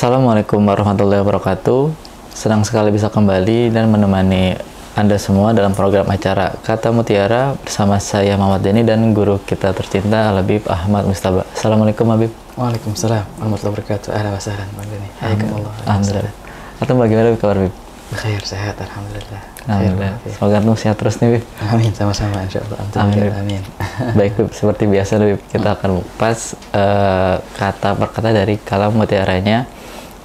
Assalamualaikum warahmatullahi wabarakatuh. Senang sekali bisa kembali dan menemani Anda semua dalam program acara Kata Mutiara bersama saya Muhammad Denny dan guru kita tercinta Habib Ahmad Mustaba. Assalamualaikum Habib. Waalaikumsalam warahmatullahi wabarakatuh. Ahlan wa sahlan Bang Denny. Hayakumullah. Alhamdulillah. Atau bagaimana kabar Habib? Khair, sehat, alhamdulillah. Alhamdulillah. Semoga antum sehat terus nih Habib. Amin, sama-sama insyaallah. Amin. Amin. Baik Habib, seperti biasa Habib, kita akan mengupas kata per kata dari kalam mutiaranya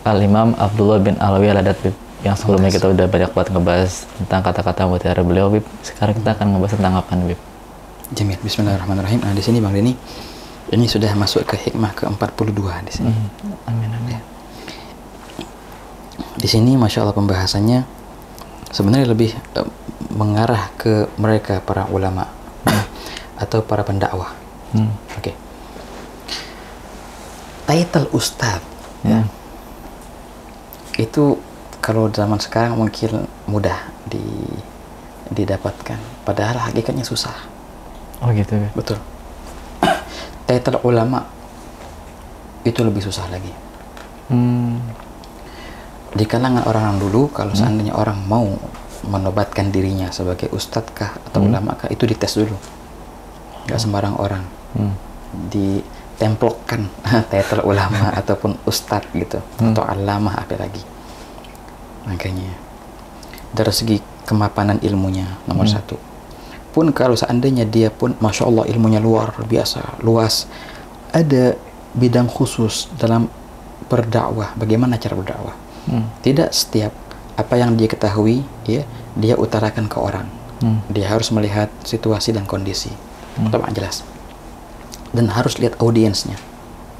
Al-Imam Abdullah bin Alawi Al-Haddad, yang sebelumnya kita udah banyak banget ngebahas tentang kata-kata mutiara beliau, Bib. Sekarang kita akan ngebahas tentang apa nih, Bib? Jamil. Bismillahirrahmanirrahim. Nah, di sini Bang Denny, ini sudah masuk ke hikmah ke-42 di sini. Amin, amin. Ya. Di sini Masya Allah pembahasannya sebenarnya lebih mengarah ke mereka para ulama atau para pendakwah. Oke. Title Ustadz itu kalau zaman sekarang mungkin mudah didapatkan, padahal hakikatnya susah. Oh gitu ya? Betul. Title ulama itu lebih susah lagi. Di kalangan orang dulu, kalau seandainya orang mau menobatkan dirinya sebagai ustadz kah atau ulama kah, itu dites dulu. Gak sembarang orang ditemplokkan title ulama ataupun ustadz gitu, atau alamah apalagi. Makanya dari segi kemapanan ilmunya nomor satu. Pun kalau seandainya dia pun Masya Allah ilmunya luar biasa, luas, ada bidang khusus dalam berdakwah, bagaimana cara berdakwah. Tidak setiap apa yang dia ketahui ya dia utarakan ke orang. Dia harus melihat situasi dan kondisi. Pertama jelas. Dan harus lihat audiensnya.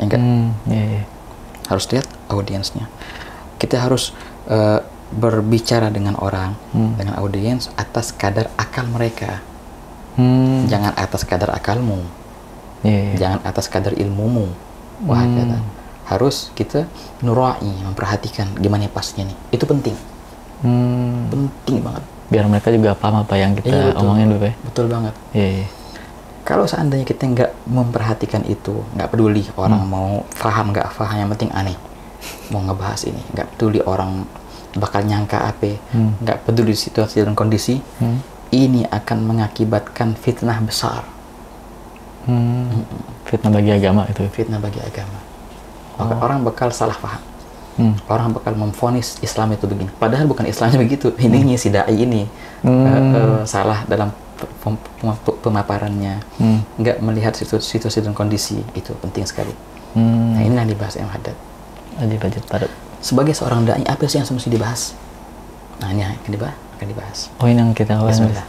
Enggak? Harus lihat audiensnya. Kita harus berbicara dengan orang, dengan audiens atas kadar akal mereka. Jangan atas kadar akalmu. Jangan atas kadar ilmumu. Wah, harus kita nurai, memperhatikan gimana pasnya nih. Itu penting. Penting banget. Biar mereka juga paham apa yang kita omongin dulu ya. Betul banget. Kalau seandainya kita nggak memperhatikan itu, nggak peduli orang mau paham nggak paham, yang penting aneh mau ngebahas ini, nggak peduli orang bakal nyangka apa, nggak peduli situasi dan kondisi, ini akan mengakibatkan fitnah besar. Fitnah bagi agama itu. Fitnah bagi agama. Orang bakal salah paham. Orang bakal memvonis Islam itu begini. Padahal bukan Islamnya begitu. Ininya si dai ini salah dalam pemaparannya. Nggak melihat situasi dan kondisi. Itu penting sekali. Nah, ini yang dibahas yang Haddad. Sebagai seorang dai, apa sih yang mesti dibahas? Nah, ini yang akan dibahas. Oh, ini yang kita bahas. Bismillah.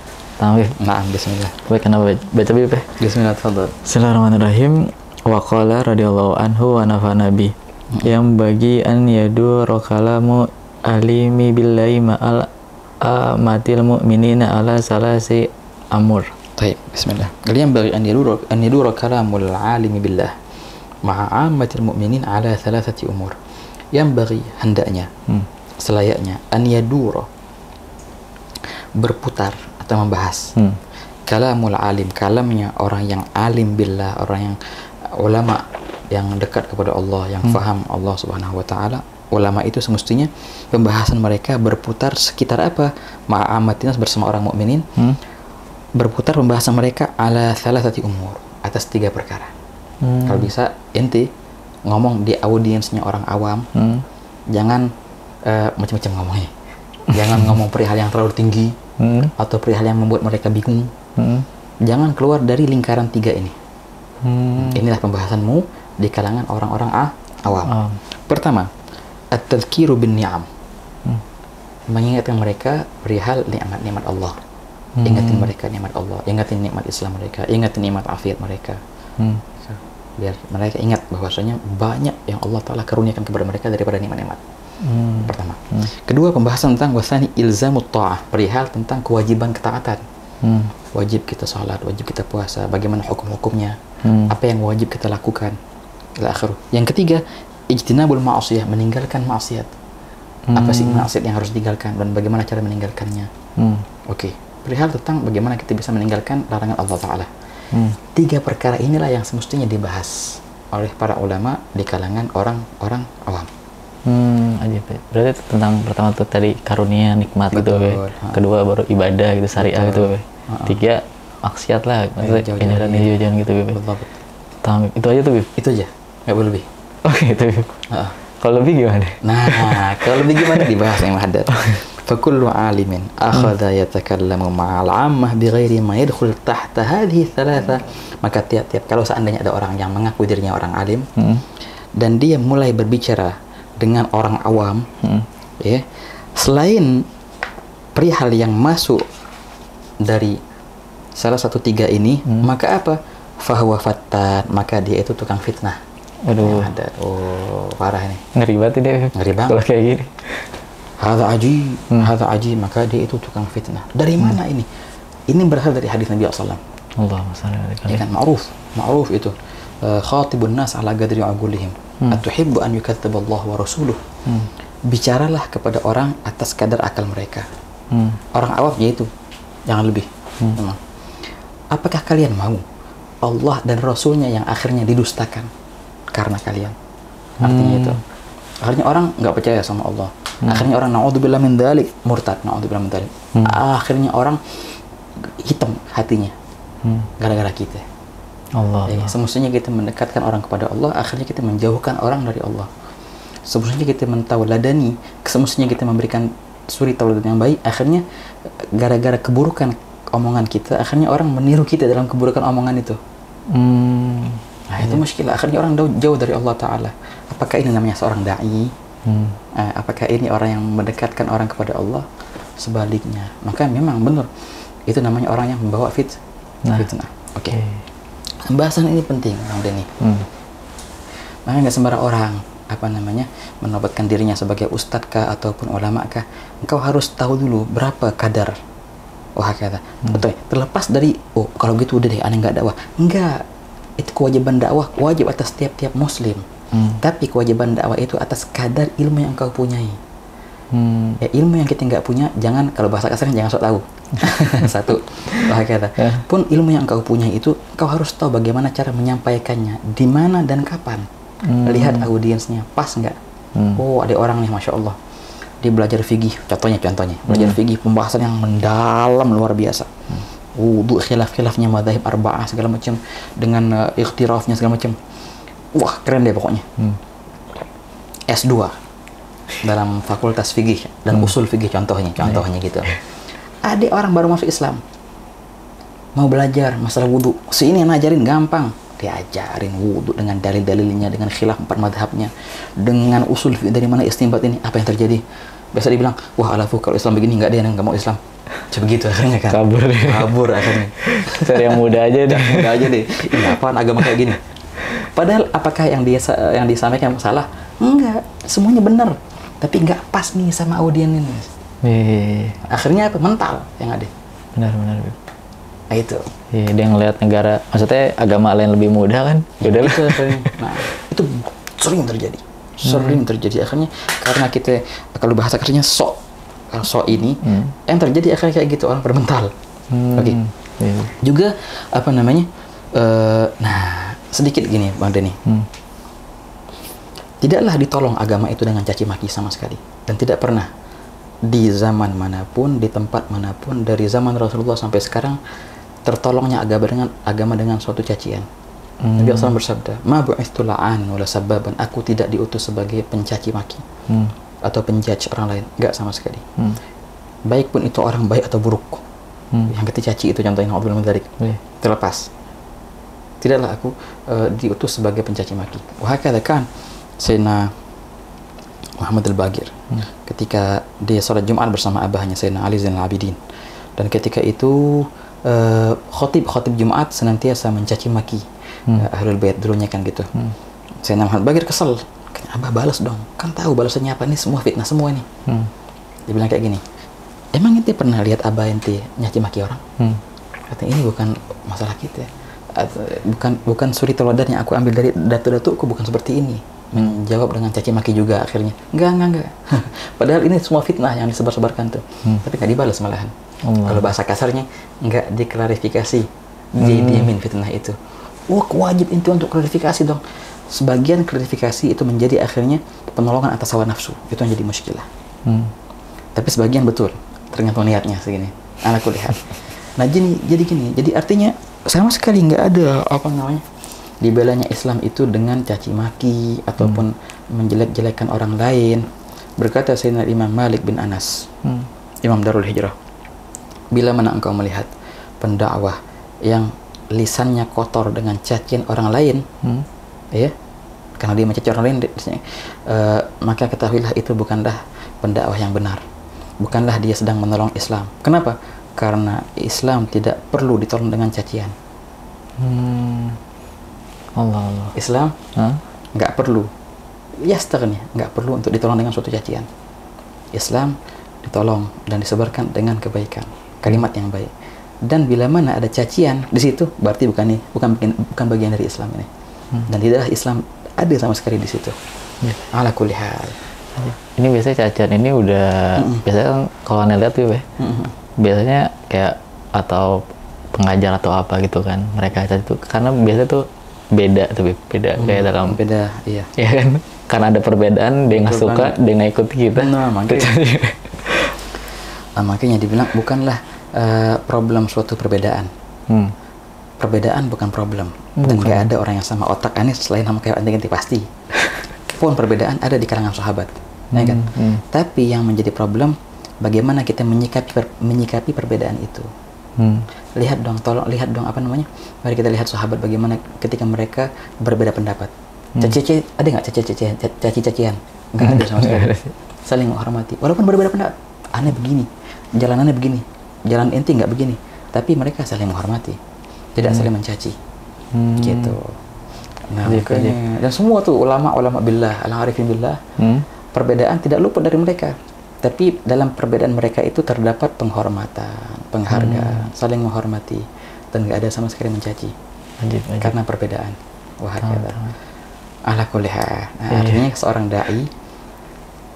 Nah, bismillah. Baik, kenapa baca Bib? Bismillah, tafadhol. Bismillahirrahmanirrahim. Wa qala radhiyallahu anhu wa nafa'ana bi. Yang bagi an yadu rokalamu alimi billahi ma'al amatil mu'minina ala salasi amur. Baik, bismillah. Yang bagi an yadu rokalamul alimi billah ma'a amatil mu'minin ala salasati umur. Yang bagi hendaknya, selayaknya an yaduro, berputar atau membahas kalamul alim, kalamnya orang yang alim billah, orang yang ulama yang dekat kepada Allah, yang faham Allah Subhanahu wa taala. Ulama itu semestinya pembahasan mereka berputar sekitar apa? Ma'amatina, bersama orang mukminin. Berputar pembahasan mereka ala salasati umur, atas 3 perkara. Kalau bisa ente ngomong di audiensnya orang awam, jangan macam-macam ngomongnya. Jangan ngomong perihal yang terlalu tinggi atau perihal yang membuat mereka bingung. Jangan keluar dari lingkaran 3 ini. Inilah pembahasanmu di kalangan orang-orang awam. Pertama, at-tadhkiru bin ni'am. Mengingatkan mereka perihal nikmat-nikmat Allah. Ingatin mereka nikmat Allah, ingatin nikmat Islam mereka, ingatin nikmat afiat mereka. Biar mereka ingat bahwasanya banyak yang Allah Ta'ala karuniakan kepada mereka daripada nikmat-nikmat. Pertama. Kedua, pembahasan tentang wasani ilzamut ta'ah, perihal tentang kewajiban ketaatan. Wajib kita sholat, wajib kita puasa, bagaimana hukum-hukumnya, apa yang wajib kita lakukan, ila akhir. Yang ketiga, ijtinabul ma'asiyah, meninggalkan maksiat. Apa sih maksiat yang harus ditinggalkan dan bagaimana cara meninggalkannya. Oke. Perihal tentang bagaimana kita bisa meninggalkan larangan Allah Ta'ala. 3 perkara inilah yang semestinya dibahas oleh para ulama di kalangan orang-orang awam. Aja. Berarti itu tentang pertama tuh tadi karunia, nikmat gitu, Betul. kedua baru ibadah gitu, syariah gitu, tiga maksiat lah, maksudnya jauh-jauh. jauh-jauh gitu, Betul. Itu aja tuh, Bib. Itu aja, nggak boleh lebih. Oke, itu, Bib. Heeh. Kalau lebih gimana? Nah, kalau lebih gimana dibahas yang hadat. Fakullu alimin akhadha yatakallamu ma'al ammah bighairi ma yadkhul tahta hadhihi thalatha. Maka tiap-tiap kalau seandainya ada orang yang mengaku dirinya orang alim dan dia mulai berbicara dengan orang awam, ya, selain perihal yang masuk dari salah satu tiga ini, maka apa? Fahuwa fattan, maka dia itu tukang fitnah. Aduh, Ada, parah ini. ngeri banget ini, Bib. Ngeri banget. Kalau kayak gini. Hadza aji, maka dia itu tukang fitnah. Dari mana ini? Ini berasal dari hadis Nabi SAW. Allahumma shalli alaihi. Ya kan, ma'ruf itu. Khatibun nas ala qadri agulihim. Atuhibbu an yukatsaba Allah wa rasuluh. Bicaralah kepada orang atas kadar akal mereka. Orang awam yaitu jangan lebih. Memang. Apakah kalian mau Allah dan Rasulnya yang akhirnya didustakan karena kalian? Artinya itu. Akhirnya orang nggak percaya sama Allah. Akhirnya orang naudzubillah min dzalik murtad, naudzubillah min dzalik. Akhirnya orang hitam hatinya gara-gara kita. Allah. Semestinya kita mendekatkan orang kepada Allah, akhirnya kita menjauhkan orang dari Allah. Semestinya kita mentauladani, semestinya kita memberikan suri tauladan yang baik, akhirnya gara-gara keburukan omongan kita, akhirnya orang meniru kita dalam keburukan omongan itu. Nah, itu muskilah. Akhirnya orang jauh dari Allah Ta'ala. Apakah ini namanya seorang da'i? Apakah ini orang yang mendekatkan orang kepada Allah? Sebaliknya. Maka memang benar. Itu namanya orang yang membawa fitnah. Oke. Pembahasan ini penting, Bang Denny. Maka nggak sembarang orang menobatkan dirinya sebagai ustadz kah ataupun ulama kah. Engkau harus tahu dulu berapa kadar. Wah, kata. Betul. Terlepas dari, kalau gitu udah deh, aneh nggak dakwah. Enggak. Itu kewajiban dakwah wajib atas tiap-tiap muslim. Tapi kewajiban dakwah itu atas kadar ilmu yang engkau punyai. Ya, ilmu yang kita nggak punya, jangan, kalau bahasa kasarnya jangan sok tahu. Satu, kata. Pun ilmu yang engkau punyai itu, engkau harus tahu bagaimana cara menyampaikannya, di mana dan kapan. Lihat audiensnya, pas nggak? Ada orang nih, masya Allah, dia belajar fikih, contohnya belajar fikih, pembahasan yang mendalam luar biasa. Wudu, khilaf-khilafnya madzhab arba'ah segala macam, dengan ikhtirafnya segala macam. Wah, keren deh pokoknya. S2 dalam fakultas fikih dan usul fikih contohnya gitu. Ada orang baru masuk Islam, mau belajar masalah wudu, ini yang ngajarin gampang, diajarin wudu dengan dalil-dalilnya, dengan khilaf 4 madhabnya, dengan usul fikih dari mana istinbat ini. Apa yang terjadi? Biasa dibilang, wah alafu kalau Islam begini nggak ada yang nggak mau Islam. Begitu akhirnya kan. Kabur akhirnya. Cari yang muda aja deh. Ini apaan agama kayak gini? Padahal apakah yang disampaikan salah? Enggak, semuanya benar. Tapi nggak pas nih sama audien ini. Akhirnya apa? Mental yang ada. Benar. Nah itu. Iya, dia ngelihat negara, maksudnya agama lain lebih mudah kan? Yaudah lah. Nah, itu sering terjadi. Akhirnya karena kita, kalau bahasa kerjanya sok ini, yang terjadi akhirnya kayak gitu, orang bermental. Oke. Juga nah, sedikit gini Bang Denny. Tidaklah ditolong agama itu dengan caci maki sama sekali, dan tidak pernah di zaman manapun, di tempat manapun, dari zaman Rasulullah sampai sekarang tertolongnya agama dengan suatu cacian. Nabi SAW bersabda, ma bu'ithtu la'anan wala sabbaban, aku tidak diutus sebagai pencaci maki atau penjudge orang lain, enggak sama sekali. Baik pun itu orang baik atau buruk, yang kita caci itu contohnya Abdul Madarik, terlepas, tidaklah aku diutus sebagai pencaci maki. Wahakala kan Sayyidina Muhammad al-Baqir ketika dia sholat Jumat bersama abahnya Sayyidina Ali Zainal Abidin, dan ketika itu khotib Jumat senantiasa mencaci maki Ahlul Bait dulunya kan gitu. Sayyidina Muhammad al-Baqir kesel, abah balas dong, kan tahu balasannya apa, ini semua fitnah semua ini. Dia bilang kayak gini, emang ente pernah lihat abah ente nyaci maki orang? Katanya, ini bukan masalah kita, bukan suri teladan yang aku ambil dari datu-datuku, bukan seperti ini. Menjawab dengan caci maki juga akhirnya. Enggak. Padahal ini semua fitnah yang disebar-sebarkan tuh. Tapi nggak dibalas malahan. Kalau bahasa kasarnya nggak diklarifikasi, diamin fitnah itu. Wah, wajib inti untuk klarifikasi dong. sebagian gratifikasi itu menjadi akhirnya penolongan atas hawa nafsu, itu yang jadi muskilah. Tapi sebagian betul, tergantung niatnya segini. Aku lihat. Nah jadi artinya sama sekali nggak ada apa namanya dibelanya Islam itu dengan caci maki ataupun menjelek-jelekan orang lain. Berkata Sayyidina Imam Malik bin Anas, Imam Darul Hijrah, bila mana engkau melihat pendakwah yang lisannya kotor dengan cacian orang lain, ya, karena dia mencaci orang lain, maka ketahuilah itu bukanlah pendakwah yang benar, bukanlah dia sedang menolong Islam. Kenapa? Karena Islam tidak perlu ditolong dengan cacian. Allah. Islam nggak perlu, nggak perlu untuk ditolong dengan suatu cacian. Islam ditolong dan disebarkan dengan kebaikan, kalimat yang baik. Dan bila mana ada cacian di situ, berarti bukan bagian dari Islam ini. Dan tidaklah Islam ada sama sekali di situ. Ala kulli hal. Ini biasanya cacian ini udah biasanya kan kalau Anda lihat tuh biasanya kayak atau pengajar atau apa gitu kan mereka caci itu karena biasanya tuh beda kayak dalam beda, iya. Ya kan, karena ada perbedaan, dia nggak suka, dia nggak ikut kita. Makanya dibilang bukanlah problem suatu perbedaan. Perbedaan bukan problem. Dan nggak ada orang yang sama otak aneh selain sama kayak anti pasti. Pun perbedaan ada di kalangan sahabat, ya kan? Tapi yang menjadi problem bagaimana kita menyikapi perbedaan itu. Lihat dong apa namanya? Mari kita lihat sahabat bagaimana ketika mereka berbeda pendapat. Caci ada nggak caci-cacian? Nggak ada sama sekali. Saling menghormati. Walaupun berbeda pendapat, aneh begini, jalanannya begini, jalan enti nggak begini. Tapi mereka saling menghormati, tidak saling mencaci. Gitu. Nah, makanya, dan semua tuh ulama billah, al-arifin billah, perbedaan tidak luput dari mereka. Tapi dalam perbedaan mereka itu terdapat penghormatan, penghargaan, saling menghormati, dan nggak ada sama sekali mencaci. Karena perbedaan. Wah, kata. Ala kulli hal. Nah, artinya seorang dai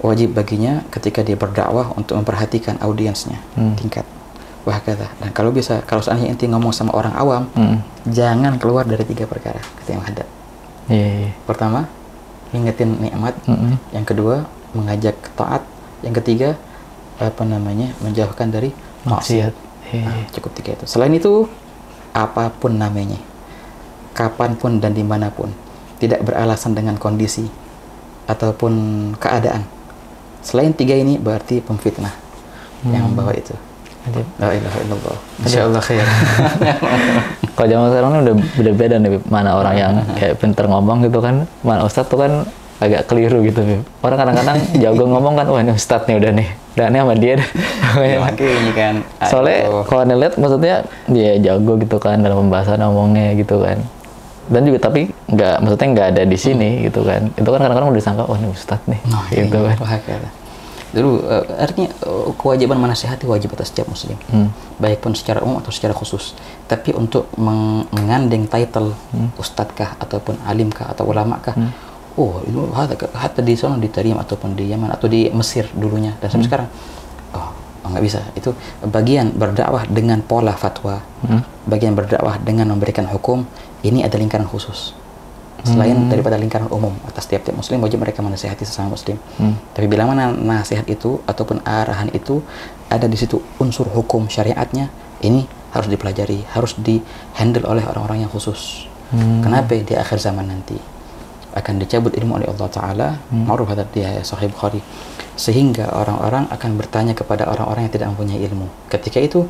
wajib baginya ketika dia berdakwah untuk memperhatikan audiensnya, tingkat. Wah, kata. Dan kalau seandainya enti ngomong sama orang awam, jangan keluar dari 3 perkara kata yang ada. Pertama, ingetin nikmat. Yang kedua, mengajak taat. Yang ketiga, menjauhkan dari maksiat. Nah, cukup 3 itu. Selain itu, apapun namanya, kapanpun dan dimanapun, tidak beralasan dengan kondisi ataupun keadaan. Selain 3 ini berarti pemfitnah yang membawa itu. La ilaha illallah. Insyaallah khair. Kalau zaman sekarang udah beda nih, mana orang yang kayak pinter ngomong gitu kan, mana ustadz tuh kan agak keliru gitu. Orang kadang-kadang jago ngomong kan, wah ini ustadz nih udah nih, dan ini sama dia deh. Makanya kan. Soalnya kalau ngeliat maksudnya dia jago gitu kan dalam pembahasan ngomongnya gitu kan. Dan juga tapi nggak ada di sini gitu kan. Itu kan kadang-kadang udah disangka, oh ini ustadz nih, gitu kan. Dulu artinya kewajiban menasihati wajib atas setiap muslim, baik pun secara umum atau secara khusus. Tapi untuk mengandeng title ustadkah ataupun alimkah atau ulamakah, itu hatta di sana diterima ataupun di Yaman atau di Mesir dulunya dan sampai sekarang, nggak bisa. Itu bagian berdakwah dengan pola fatwa, bagian berdakwah dengan memberikan hukum. Ini ada lingkaran khusus. Selain daripada lingkaran umum atas tiap-tiap muslim, wajib mereka menasihati sesama muslim. Tapi bila mana nasihat itu ataupun arahan itu ada di situ unsur hukum syariatnya, ini harus dipelajari, harus di-handle oleh orang-orang yang khusus. Kenapa di akhir zaman nanti akan dicabut ilmu oleh Allah Ta'ala, ma'ruf hadad dia Sahih Bukhari, sehingga orang-orang akan bertanya kepada orang-orang yang tidak mempunyai ilmu. Ketika itu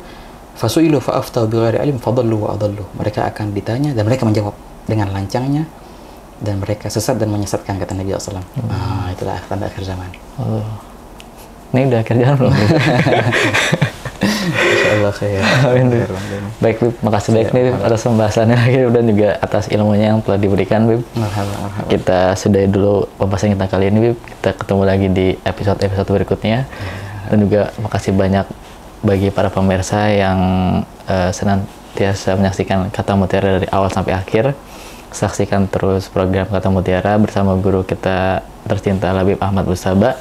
fasu'ilu fa'aftau bighairi ilm fadallu wa adallu. Mereka akan ditanya dan mereka menjawab dengan lancangnya, dan mereka sesat dan menyesatkan, kata Nabi SAW. Itulah tanda akhir zaman. Ini udah akhir zaman belum? Insyaallah khair. Baik, Bib, makasih banyak nih atas pembahasannya lagi dan juga atas ilmunya yang telah diberikan, Bib. Kita sudahi dulu pembahasan kita kali ini, Bib. Kita ketemu lagi di episode berikutnya. Dan juga makasih banyak bagi para pemirsa yang senantiasa menyaksikan Kata Mutiara dari awal sampai akhir. Saksikan terus program Kata Mutiara bersama guru kita tercinta Labib Ahmad Busaba.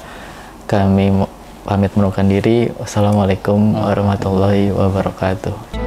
Kami pamit menurunkan diri. Wassalamualaikum warahmatullahi wabarakatuh.